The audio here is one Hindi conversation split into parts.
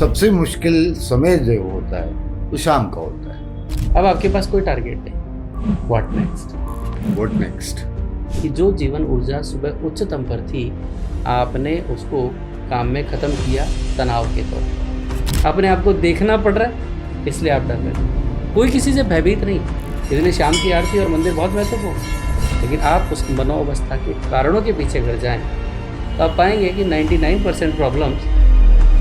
सबसे मुश्किल समय जो होता है वो शाम का होता है। अब आपके पास कोई टारगेट नहीं, व्हाट नेक्स्ट? What next? कि जो जीवन ऊर्जा सुबह उच्चतम पर थी, आपने उसको काम में ख़त्म किया तनाव के तौर पर। अपने आप को देखना पड़ रहा है, इसलिए आप डर रहे थे। कोई किसी से भयभीत नहीं, इसलिए शाम की आरती और मंदिर बहुत महत्वपूर्ण है। लेकिन आप उस मनोअवस्था के कारणों के पीछे अगर जाएं तो आप पाएंगे कि 99% प्रॉब्लम्स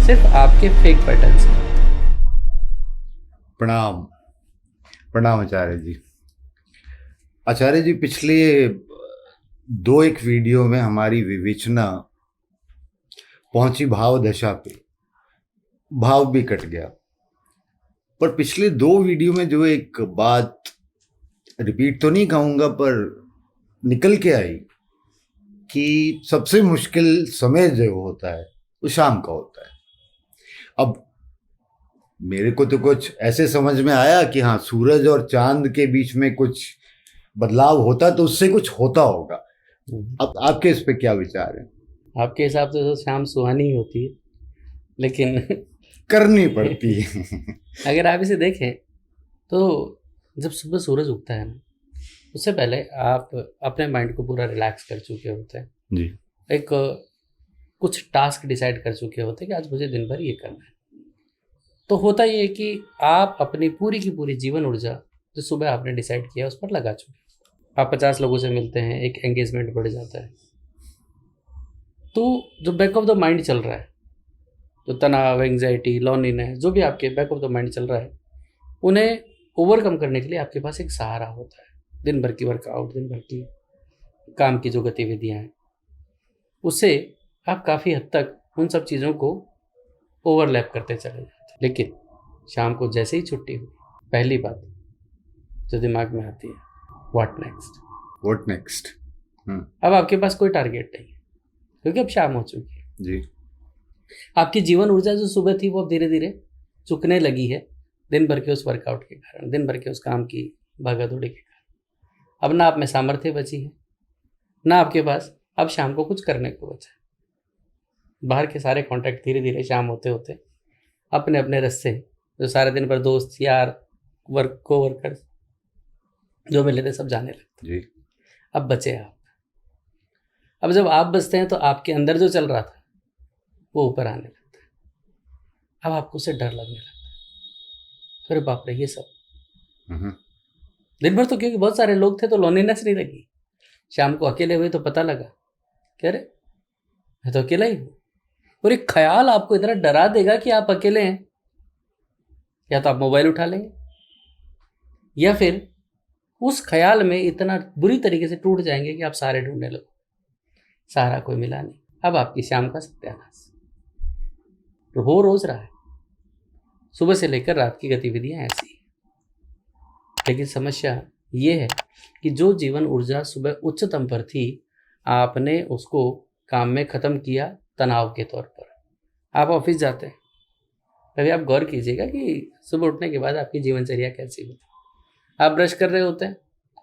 सिर्फ आपके फेक पैटर्न्स हैं। प्रणाम। प्रणाम आचार्य जी। आचार्य जी, पिछले दो एक वीडियो में हमारी विवेचना पहुंची भाव दशा पे, भाव भी कट गया। पर पिछले दो वीडियो में जो एक बात रिपीट तो नहीं कहूंगा पर निकल के आई कि सबसे मुश्किल समय जो होता है वो शाम का होता है। अब मेरे को तो कुछ ऐसे समझ में आया कि हाँ, सूरज और चांद के बीच में कुछ बदलाव होता तो उससे कुछ होता होगा। अब आपके इस पे क्या विचार है? आपके हिसाब से तो शाम सुहानी ही होती है, लेकिन करनी पड़ती है। अगर आप इसे देखें तो जब सुबह सूरज उगता है ना, उससे पहले आप अपने माइंड को पूरा रिलैक्स कर चुके होते हैं जी। एक कुछ टास्क डिसाइड कर चुके होते हैं कि आज मुझे दिन भर ये करना है। तो होता ये है कि आप अपनी पूरी की पूरी जीवन ऊर्जा जो सुबह आपने डिसाइड किया उस पर लगा चुके हैं। आप 50 लोगों से मिलते हैं, एक एंगेजमेंट बढ़ जाता है। तो जो बैक ऑफ द माइंड चल रहा है, जो तनाव, एंग्जाइटी, लॉनलीनेस, जो भी आपके बैक ऑफ द माइंड चल रहा है, उन्हें ओवरकम करने के लिए आपके पास एक सहारा होता है। दिन भर की वर्कआउट, दिन भर की काम की जो गतिविधियाँ हैं, उससे आप काफ़ी हद तक उन सब चीज़ों को ओवरलैप करते चले जाते हैं। लेकिन शाम को जैसे ही छुट्टी हुई, पहली बात जो दिमाग में आती है, व्हाट नेक्स्ट? What next? अब आपके पास कोई टारगेट नहीं है, क्योंकि अब शाम हो चुकी है। जी। आपकी जीवन ऊर्जा जो सुबह थी वो अब धीरे धीरे चुकने लगी है, दिन भर के उस वर्कआउट के कारण, दिन भर के उस काम की भागादौड़ी के कारण। अब ना आप में सामर्थ्य बची है, ना आपके पास अब शाम को कुछ करने को बचा है। बाहर के सारे कॉन्टैक्ट धीरे धीरे शाम होते होते अपने अपने रास्ते, जो सारे दिन भर दोस्त यार, को वर्कर्स जो मिले थे, सब जाने लगते। जी। अब बचे आप। अब जब आप बचते हैं तो आपके अंदर जो चल रहा था वो ऊपर आने लगता है। अब आपको उससे डर लगने लगता है, अरे बाप रे, ये सब दिन भर तो क्योंकि बहुत सारे लोग थे तो लोनलीनेस नहीं लगी। शाम को अकेले हुए तो पता लगा कि अरे मैं तो अकेला ही हूँ। और एक ख्याल आपको इतना डरा देगा कि आप अकेले हैं, या तो आप मोबाइल उठा लेंगे, या फिर उस ख्याल में इतना बुरी तरीके से टूट जाएंगे कि आप सहारे ढूंढने लगो। सहारा कोई मिला नहीं। अब आपकी शाम का सत्यानाश तो हो रोज रहा है। सुबह से लेकर रात की गतिविधियां ऐसी हैं। लेकिन समस्या ये है कि जो जीवन ऊर्जा सुबह उच्चतम पर थी, आपने उसको काम में ख़त्म किया तनाव के तौर पर। आप ऑफिस जाते हैं, तभी आप गौर कीजिएगा कि सुबह उठने के बाद आपकी जीवनचर्या कैसी होती है। आप ब्रश कर रहे होते हैं,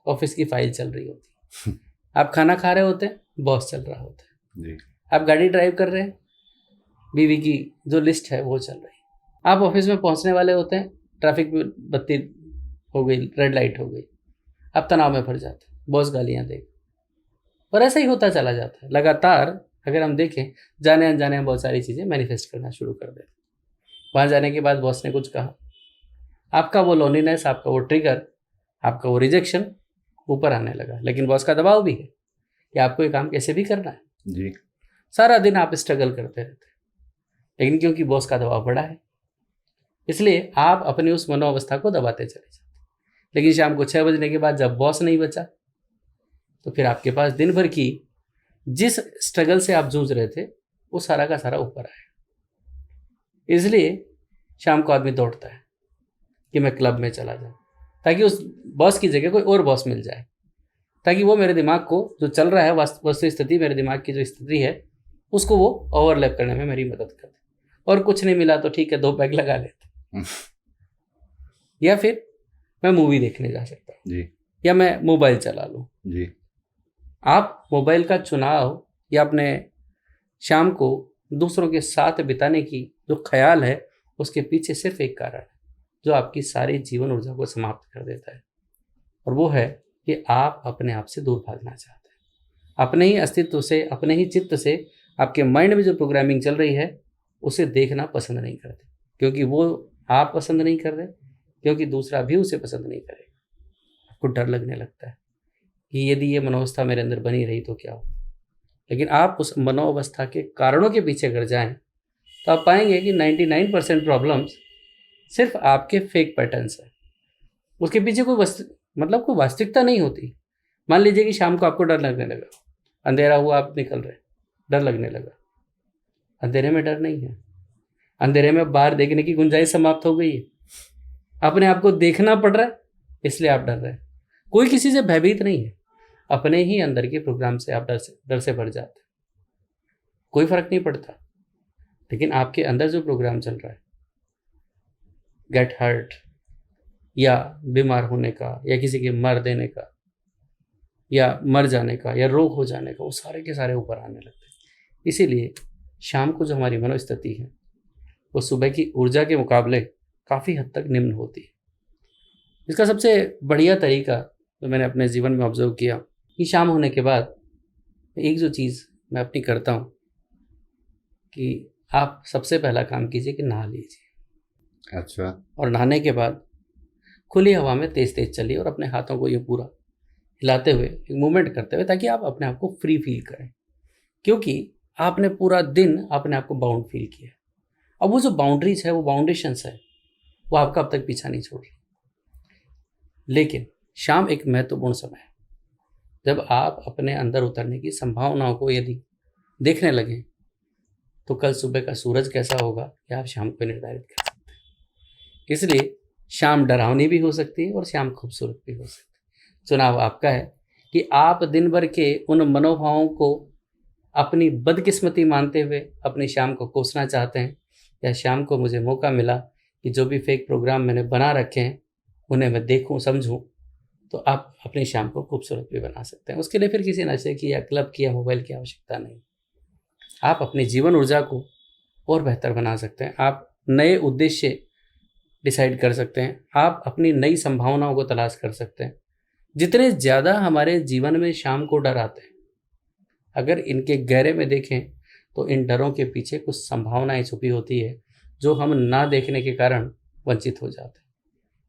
ऑफिस की फाइल चल रही होती है। आप खाना खा रहे होते हैं, बॉस चल रहा होता है। जी। आप गाड़ी ड्राइव कर रहे हैं, बीवी की जो लिस्ट है वो चल रही है। आप ऑफिस में पहुंचने वाले होते हैं, ट्रैफिक में बत्ती हो गई, रेड लाइट हो गई, आप तनाव में भर जाते हैं, बॉस गालियां देगा। और ऐसा ही होता चला जाता है लगातार। अगर हम देखें, जाने अनजाने में बहुत सारी चीज़ें मैनिफेस्ट करना शुरू कर देते हैं। वहाँ जाने के बाद बॉस ने कुछ कहा, आपका वो लोनलीनेस, आपका वो ट्रिगर, आपका वो रिजेक्शन ऊपर आने लगा। लेकिन बॉस का दबाव भी है कि आपको ये काम कैसे भी करना है। जी। सारा दिन आप स्ट्रगल करते रहते हैं, लेकिन क्योंकि बॉस का दबाव बड़ा है, इसलिए आप अपनी उस मनोअवस्था को दबाते चले जाते। लेकिन शाम को 6 बजने के बाद जब बॉस नहीं बचा, तो फिर आपके पास दिन भर की जिस स्ट्रगल से आप जूझ रहे थे वो सारा का सारा ऊपर आया। इसलिए शाम को आदमी दौड़ता है कि मैं क्लब में चला जाऊं, ताकि उस बॉस की जगह कोई और बॉस मिल जाए, ताकि वो मेरे दिमाग को जो चल रहा है, वस्तु स्थिति, मेरे दिमाग की जो स्थिति है, उसको वो ओवरलैप करने में मेरी मदद कर दे। और कुछ नहीं मिला तो ठीक है, 2 पैग लगा लेते। या फिर मैं मूवी देखने जा सकता हूँ, जी। या मैं मोबाइल चला लूँ। जी। आप मोबाइल का चुनाव या अपने शाम को दूसरों के साथ बिताने की जो ख्याल है उसके पीछे सिर्फ एक कारण है जो आपकी सारी जीवन ऊर्जा को समाप्त कर देता है, और वो है कि आप अपने आप से दूर भागना चाहते हैं। अपने ही अस्तित्व से, अपने ही चित्त से आपके माइंड में जो प्रोग्रामिंग चल रही है उसे देखना पसंद नहीं करते, क्योंकि वो आप पसंद नहीं कर रहे, क्योंकि दूसरा भी उसे पसंद नहीं करेगा। आपको डर लगने लगता है कि यदि ये मनोवस्था मेरे अंदर बनी रही तो क्या हो। लेकिन आप उस मनोअवस्था के कारणों के पीछे अगर जाएं तो आप पाएंगे कि 99% प्रॉब्लम्स सिर्फ आपके फेक पैटर्न्स हैं। उसके पीछे कोई कोई वास्तविकता नहीं होती। मान लीजिए कि शाम को आपको डर लगने लगा, अंधेरा हुआ, आप निकल रहे, डर लगने लगा। अंधेरे में डर नहीं है, अंधेरे में बाहर देखने की गुंजाइश समाप्त हो गई है। अपने आप को देखना पड़ रहा है, इसलिए आप डर रहे हैं। कोई किसी से भयभीत नहीं है, अपने ही अंदर के प्रोग्राम से आप डर से भर जाते हैं। कोई फर्क नहीं पड़ता, लेकिन आपके अंदर जो प्रोग्राम चल रहा है, गेट हर्ट या बीमार होने का, या किसी के मर देने का, या मर जाने का, या रोग हो जाने का, वो सारे के सारे ऊपर आने लगते हैं। इसीलिए शाम को जो हमारी मनोस्थिति है वो सुबह की ऊर्जा के मुकाबले काफ़ी हद तक निम्न होती है। इसका सबसे बढ़िया तरीका जो मैंने अपने जीवन में ऑब्जर्व किया कि शाम होने के बाद एक जो चीज़ मैं अपनी करता हूँ कि आप सबसे पहला काम कीजिए कि नहा लीजिए। अच्छा। और नहाने के बाद खुली हवा में तेज तेज चलिए और अपने हाथों को ये पूरा हिलाते हुए, एक मूवमेंट करते हुए, ताकि आप अपने आप को फ्री फील करें, क्योंकि आपने पूरा दिन अपने आप को बाउंड फील किया। अब वो जो बाउंड्रीज है, वो बाउंडेशंस है, वो आपका अब तक पीछा नहीं छोड़ रही। लेकिन शाम एक महत्वपूर्ण समय है। जब आप अपने अंदर उतरने की संभावनाओं को यदि देखने लगें तो कल सुबह का सूरज कैसा होगा यह आप शाम को निर्धारित कर सकते हैं। इसलिए शाम डरावनी भी हो सकती है और शाम खूबसूरत भी हो सकती है। चुनाव आपका है कि आप दिन भर के उन मनोभावों को अपनी बदकिस्मती मानते हुए अपनी शाम को कोसना चाहते हैं, या शाम को मुझे मौका मिला कि जो भी फेक प्रोग्राम मैंने बना रखे हैं उन्हें मैं देखूं, समझूं, तो आप अपनी शाम को खूबसूरत भी बना सकते हैं। उसके लिए फिर किसी नशे की या क्लब की या मोबाइल की आवश्यकता नहीं। आप अपनी जीवन ऊर्जा को और बेहतर बना सकते हैं। आप नए उद्देश्य डिसाइड कर सकते हैं। आप अपनी नई संभावनाओं को तलाश कर सकते हैं। जितने ज़्यादा हमारे जीवन में शाम को डर आते हैं, अगर इनके गहरे में देखें तो इन डरों के पीछे कुछ संभावनाएं छुपी होती है जो हम ना देखने के कारण वंचित हो जाते हैं।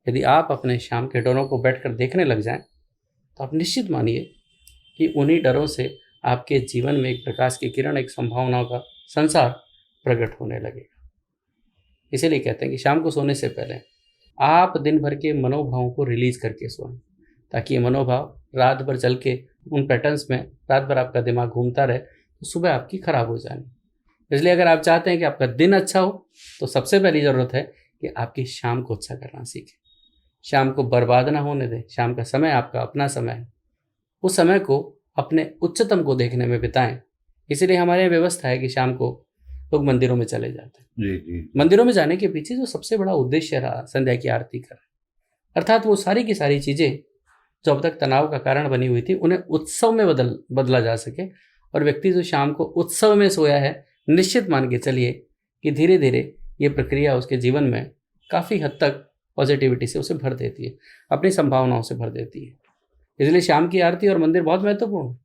यदि आप अपने शाम के डरों को बैठकर देखने लग जाएं तो आप निश्चित मानिए कि उन्हीं डरों से आपके जीवन में एक प्रकाश की किरण, एक संभावनाओं का संसार प्रकट होने लगेगा। इसीलिए कहते हैं कि शाम को सोने से पहले आप दिन भर के मनोभावों को रिलीज करके सोएं, ताकि ये मनोभाव रात भर चल के उन पैटर्न्स में रात भर आपका दिमाग घूमता रहे तो सुबह आपकी खराब हो जानी। इसलिए अगर आप चाहते हैं कि आपका दिन अच्छा हो तो सबसे पहली ज़रूरत है कि आपकी शाम को अच्छा करना सीखें। शाम को बर्बाद ना होने दें। शाम का समय आपका अपना समय है, उस समय को अपने उच्चतम को देखने में बिताएं। इसीलिए हमारे यहाँ व्यवस्था है कि शाम को लोग मंदिरों में चले जाते हैं। जी जी। मंदिरों में जाने के पीछे जो सबसे बड़ा उद्देश्य रहा संध्या की आरती का, अर्थात वो सारी की सारी चीज़ें जो अब तक तनाव का कारण बनी हुई थी उन्हें उत्सव में बदला जा सके। और व्यक्ति जो शाम को उत्सव में सोया है, निश्चित मान के चलिए कि धीरे धीरे ये प्रक्रिया उसके जीवन में काफ़ी हद तक पॉजिटिविटी से उसे भर देती है, अपनी संभावनाओं से भर देती है। इसलिए शाम की आरती और मंदिर बहुत महत्वपूर्ण है।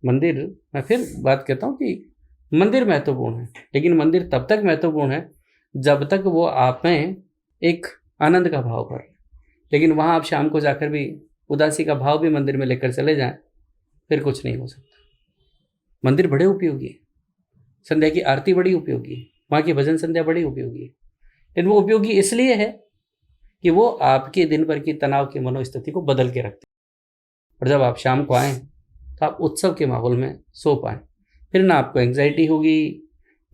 मंदिर, मैं फिर बात कहता हूँ कि मंदिर महत्वपूर्ण है, लेकिन मंदिर तब तक महत्वपूर्ण है जब तक वो आप में एक आनंद का भाव भर। लेकिन वहाँ आप शाम को जाकर भी उदासी का भाव भी मंदिर में लेकर चले जाएं, फिर कुछ नहीं हो सकता। मंदिर बड़े उपयोगी है, संध्या की आरती बड़ी उपयोगी है, वहाँ की भजन संध्या बड़ी उपयोगी है। लेकिन वो उपयोगी इसलिए है कि वो आपके दिन भर की तनाव की मनोस्थिति को बदल के रखते हैं। और जब आप शाम को आएँ तो आप उत्सव के माहौल में सो पाएँ। फिर ना आपको एंग्जाइटी होगी,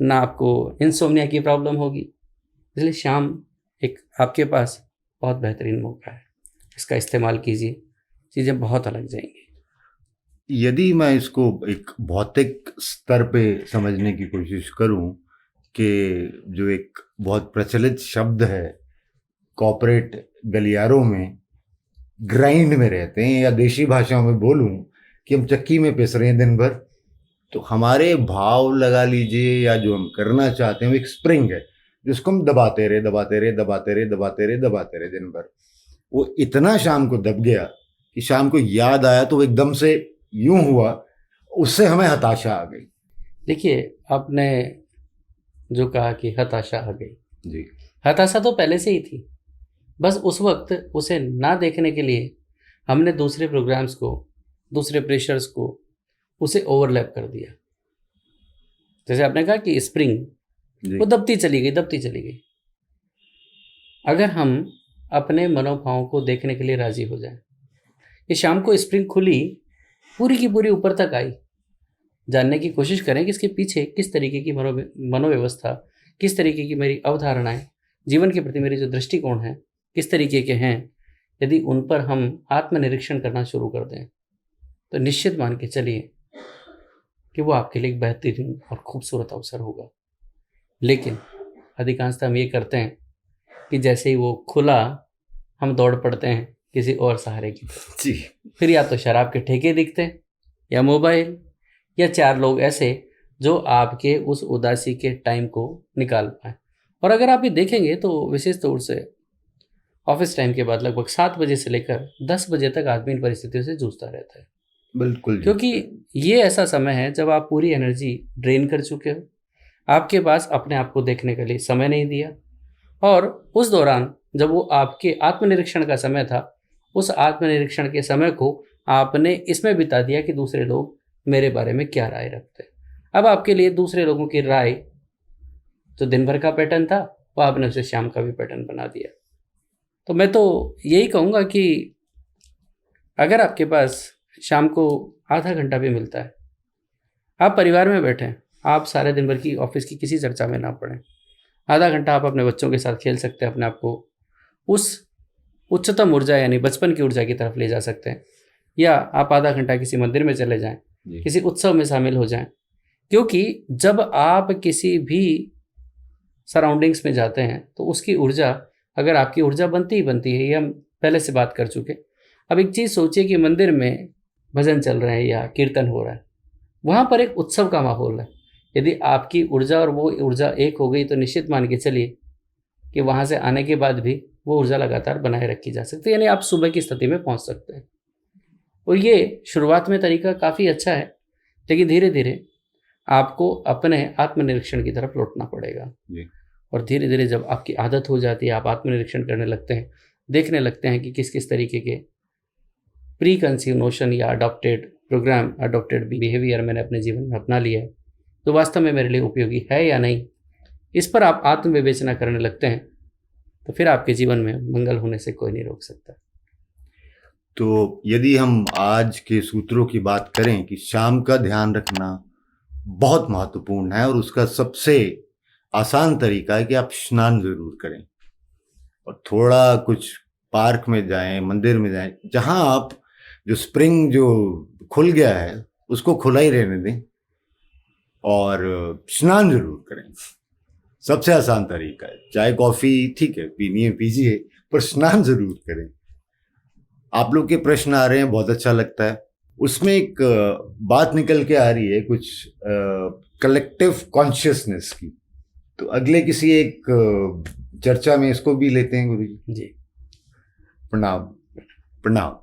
ना आपको इंसोम्निया की प्रॉब्लम होगी। इसलिए शाम एक आपके पास बहुत बेहतरीन मौका है, इसका इस्तेमाल कीजिए, चीज़ें बहुत अलग जाएंगी। यदि मैं इसको एक भौतिक स्तर पे समझने की कोशिश करूं कि जो एक बहुत प्रचलित शब्द है कॉर्पोरेट गलियारों में ग्राइंड में रहते हैं, या देशी भाषा में बोलूं कि हम चक्की में पिस रहे हैं दिन भर, तो हमारे भाव लगा लीजिए या जो हम करना चाहते हैं वो एक स्प्रिंग है जिसको हम दबाते रहे दिन भर, वो इतना शाम को दब गया कि शाम को याद आया तो वो एकदम से यूं हुआ, उससे हमें हताशा आ गई। देखिए, आपने जो कहा कि हताशा आ गई जी, हताशा तो पहले से ही थी, बस उस वक्त उसे ना देखने के लिए हमने दूसरे प्रोग्राम्स को, दूसरे प्रेशर्स को उसे ओवरलैप कर दिया। जैसे आपने कहा कि स्प्रिंग जी, वो दबती चली गई। अगर हम अपने मनोभावों को देखने के लिए राजी हो जाएं, कि शाम को स्प्रिंग खुली, पूरी की पूरी ऊपर तक आई, जानने की कोशिश करें कि इसके पीछे किस तरीके की मनोव्यवस्था, किस तरीके की मेरी अवधारणाएं, जीवन के प्रति मेरी जो दृष्टिकोण है किस तरीके के हैं। यदि उन पर हम आत्मनिरीक्षण करना शुरू कर दें तो निश्चित मान के चलिए कि वो आपके लिए एक बेहतरीन और खूबसूरत अवसर होगा। लेकिन अधिकांशतः हम ये करते हैं कि जैसे ही वो खुला, हम दौड़ पड़ते हैं किसी और सहारे की तरफ। जी, फिर या तो शराब के ठेके दिखते हैं, या मोबाइल, या 4 लोग ऐसे जो आपके उस उदासी के टाइम को निकाल पाए। और अगर आप ये देखेंगे तो विशेष तौर से ऑफिस टाइम के बाद लगभग 7 बजे से लेकर 10 बजे तक आदमी इन परिस्थितियों से जूझता रहता है, बिल्कुल जी। क्योंकि ये ऐसा समय है जब आप पूरी एनर्जी ड्रेन कर चुके हो, आपके पास अपने आप को देखने के लिए समय नहीं दिया, और उस दौरान जब वो आपके आत्मनिरीक्षण का समय था, उस आत्मनिरीक्षण के समय को आपने इसमें बिता दिया कि दूसरे लोग मेरे बारे में क्या राय रखते हैं। अब आपके लिए दूसरे लोगों की राय जो दिन भर का पैटर्न था, वो आपने उसे शाम का भी पैटर्न बना दिया। तो मैं तो यही कहूँगा कि अगर आपके पास शाम को आधा घंटा भी मिलता है, आप परिवार में बैठें, आप सारे दिन भर की ऑफिस की किसी चर्चा में ना पड़ें, आधा घंटा आप अपने बच्चों के साथ खेल सकते हैं, अपने आप को उस उच्चतम ऊर्जा यानी बचपन की ऊर्जा की तरफ ले जा सकते हैं। या आप आधा घंटा किसी मंदिर में चले जाएं, किसी उत्सव में शामिल हो जाएं, क्योंकि जब आप किसी भी सराउंडिंग्स में जाते हैं तो उसकी ऊर्जा, अगर आपकी ऊर्जा बनती ही बनती है, ये हम पहले से बात कर चुके। अब एक चीज़ सोचिए कि मंदिर में भजन चल रहे हैं या कीर्तन हो रहा है, वहाँ पर एक उत्सव का माहौल है। यदि आपकी ऊर्जा और वो ऊर्जा एक हो गई तो निश्चित मान के चलिए कि वहाँ से आने के बाद भी वो ऊर्जा लगातार बनाए रखी जा सकती है, यानी आप सुबह की स्थिति में पहुँच सकते हैं। और ये शुरुआत में तरीका काफ़ी अच्छा है, लेकिन धीरे धीरे आपको अपने आत्मनिरीक्षण की तरफ लौटना पड़ेगा। जी। और धीरे धीरे जब आपकी आदत हो जाती है, आप आत्मनिरीक्षण करने लगते हैं, देखने लगते हैं कि किस किस तरीके के प्री कंसीव नोशन या अडॉप्टेड बिहेवियर मैंने अपने जीवन में अपना लिया है, तो वास्तव में मेरे लिए उपयोगी है या नहीं, इस पर आप आत्मविवेचना करने लगते हैं, तो फिर आपके जीवन में मंगल होने से कोई नहीं रोक सकता। तो यदि हम आज के सूत्रों की बात करें कि शाम का ध्यान रखना बहुत महत्वपूर्ण है, और उसका सबसे आसान तरीका है कि आप स्नान जरूर करें और थोड़ा कुछ पार्क में जाएं, मंदिर में जाएं, जहां आप जो स्प्रिंग जो खुल गया है उसको खुला ही रहने दें और स्नान जरूर करें। सबसे आसान तरीका है। चाय कॉफी ठीक है, पीनी है पीजिए, पर स्नान जरूर करें। आप लोग के प्रश्न आ रहे हैं, बहुत अच्छा लगता है। उसमें एक बात निकल के आ रही है कुछ कलेक्टिव कॉन्शियसनेस की, तो अगले किसी एक चर्चा में इसको भी लेते हैं गुरु जी। जी, प्रणाम। प्रणाम।